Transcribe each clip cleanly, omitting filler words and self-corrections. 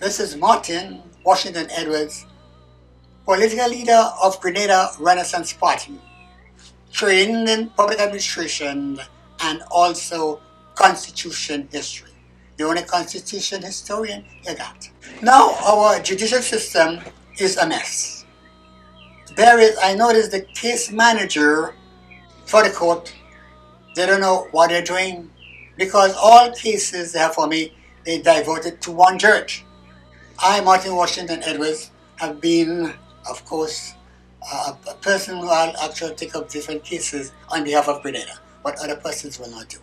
This is Martin Washington Edwards, political leader of Grenada Renaissance Party, trained in public administration and also constitution history. The only constitution historian you got. Now our judicial system is a mess. I noticed the case manager for the court, they don't know what they're doing because all cases they have for me, they diverted to one judge. I, Martin Washington Edwards, have been, of course, a person who will actually take up different cases on behalf of Grenada, what other persons will not do.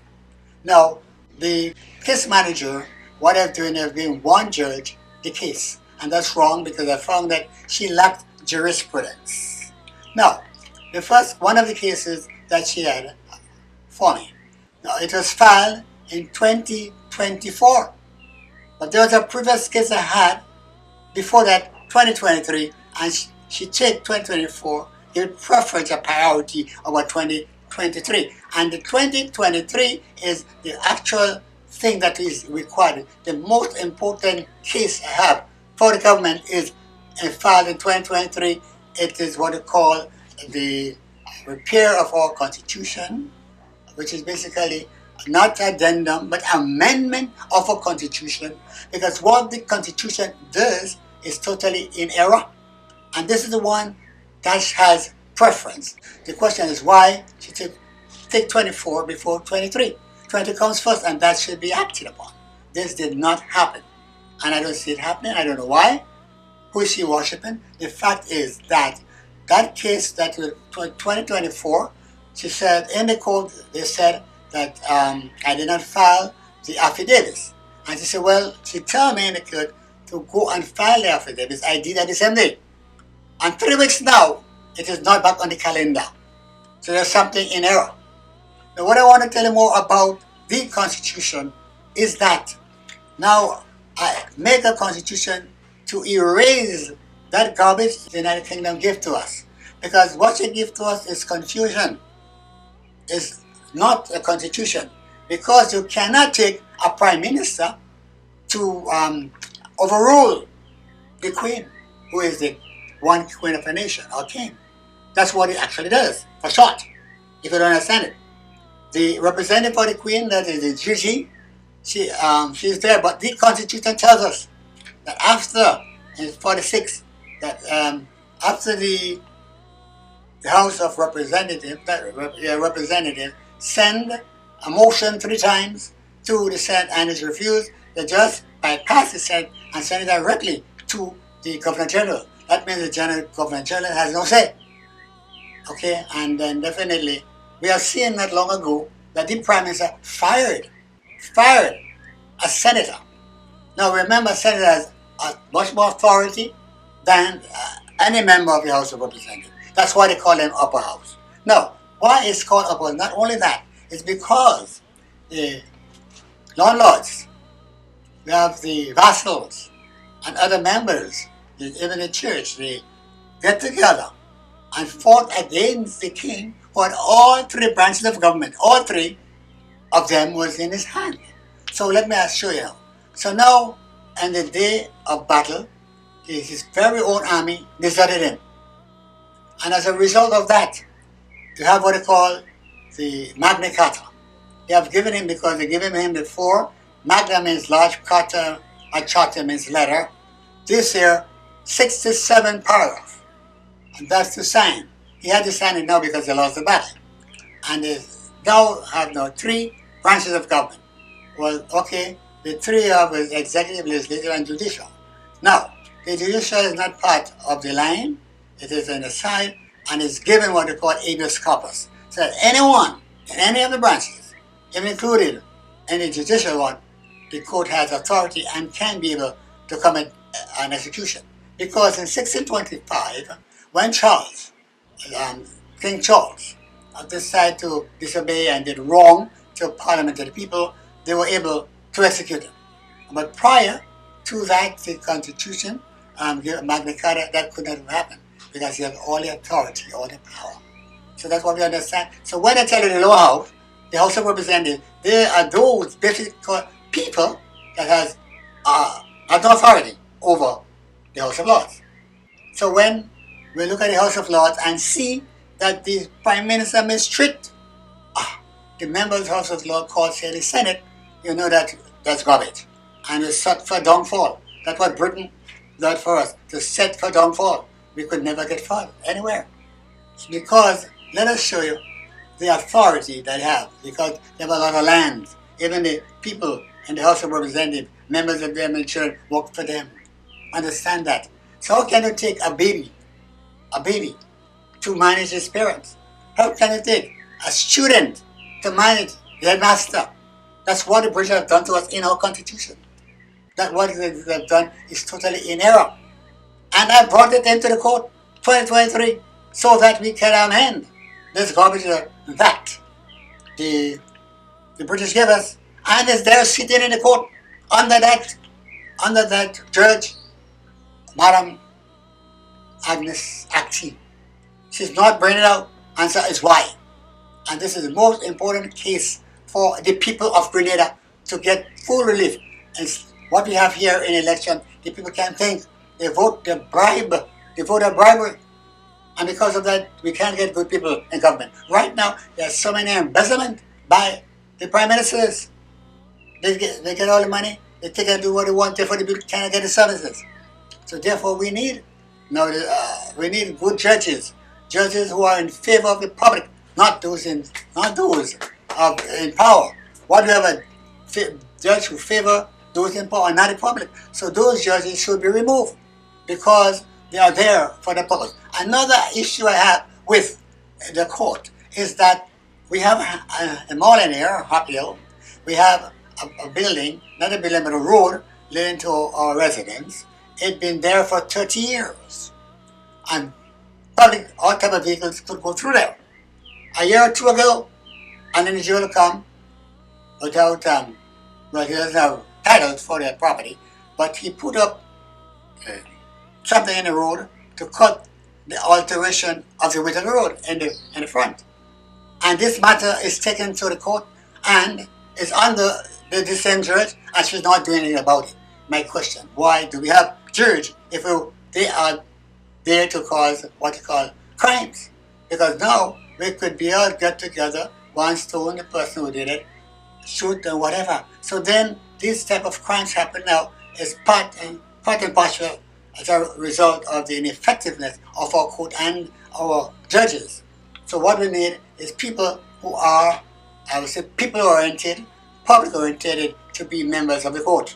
Now, the case manager, what they're doing, they're giving one judge the case. And that's wrong because I found that she lacked jurisprudence. Now, one of the cases that she had for me, now it was filed in 2024. But there was a previous case I had before that, 2023, and she took 2024, gave preference a priority over 2023. And the 2023 is the actual thing that is required. The most important case I have for the government is filed in 2023. It is what we call the repair of our constitution, which is basically not addendum, but amendment of a constitution, because what the constitution does is totally in error. And this is the one that has preference. The question is why she take 24 before 23. 20 comes first, and that should be acted upon. This did not happen. And I don't see it happening. I don't know why. Who is she worshiping? The fact is that that case that was 2024, she said in the court, they said that I did not file the affidavits. And she said, well, she told me in the court to go and file the affidavits. I did that the same day. And 3 weeks now, it is not back on the calendar. So there's something in error. Now what I want to tell you more about the Constitution is that now I make a Constitution to erase that garbage the United Kingdom gave to us. Because what they give to us is confusion. It's not a constitution, because you cannot take a prime minister to overrule the queen, who is the one queen of a nation, or king. That's what it actually does, for short, if you don't understand it. The representative for the queen, that is the Gigi, she's there, but the constitution tells us that after, in 46, that after the House of Representatives, send a motion 3 times to the Senate and is refused, they just bypass the Senate and send it directly to the Governor General. That means the Governor General has no say. Okay, and then definitely, we have seen not long ago that the Prime Minister fired a senator. Now remember, a senator has much more authority than any member of the House of Representatives. That's why they call them upper house. Now, why it's called upper house? Not only that, it's because the landlords, we have the vassals and other members, even the church, they get together and fought against the king, who had all 3 branches of government. All 3 of them was in his hand. So let me show you. So now, in the day of battle, his very own army deserted him. And as a result of that, you have what they call the Magna Carta. They have given him, because they give him the 4. Magna means large, Carta, or charter means letter. This here, 67 paragraph. And that's to sign. He had to sign it now because they lost the battle. And they now have 3 branches of government. Well, okay, the 3 are executive, legislative, and judicial. Now, the judicial is not part of the line. It is on the side, and is given what they call habeas corpus. So that anyone in any of the branches, even included in the judicial one, the court has authority and can be able to commit an execution. Because in 1625, when King Charles, decided to disobey and did wrong to Parliament and the people, they were able to execute him. But prior to that, the Constitution, Magna Carta, that could not have happened, because you have all the authority, all the power. So that's what we understand. So when I tell you the lower house, the House of Representatives, they are those basically people that has no authority. over the House of Lords. So when we look at the House of Lords and see that the Prime Minister mistreat the members of the House of Lords called say the Senate, you know that that's garbage. And it's set for downfall. That's what Britain did for us, to set for downfall. We could never get far anywhere. It's because, let us show you the authority they have, because they have a lot of land. Even the people in the House of Representatives, members of their children, work for them. Understand that. So how can you take a baby, to manage his parents? How can you take a student to manage their master? That's what the British have done to us in our constitution. That what they have done is totally in error. And I brought it into the court 2023 so that we can amend this garbage that the British gave us, and is there sitting in the court under that judge, Madam Actie. She's not bringing it out. Answer is why. And this is the most important case for the people of Grenada to get full relief. It's what we have here in election. The people can't think. They vote, they bribe, they vote a bribery. And because of that, we can't get good people in government. Right now, there's so many embezzlement by the prime ministers. They get all the money, they take and do what they want, therefore the people cannot get the services. So therefore we need good judges who are in favor of the public, not those in power. What do you have a judge who favor those in power, not the public? So those judges should be removed because they are there for the purpose. Another issue I have with the court is that we have a mall in here, Hop Hill. We have a building, not a building but a road leading to our residence. It's been there for 30 years. And public, all type of vehicles could go through there. A year or two ago, an individual come without, well, he doesn't have titles for that property, but he put up something in the road to cut the alteration of the width of the road in the front. And this matter is taken to the court and is under the same judge, and she's not doing anything about it. My question, why do we have judge if they are there to cause what you call crimes? Because now we could be all get together, one stone, the person who did it, shoot and whatever. So then these type of crimes happen now is part and parcel as a result of the ineffectiveness of our court and our judges. So what we need is people who are, I would say, people-oriented, public-oriented to be members of the court.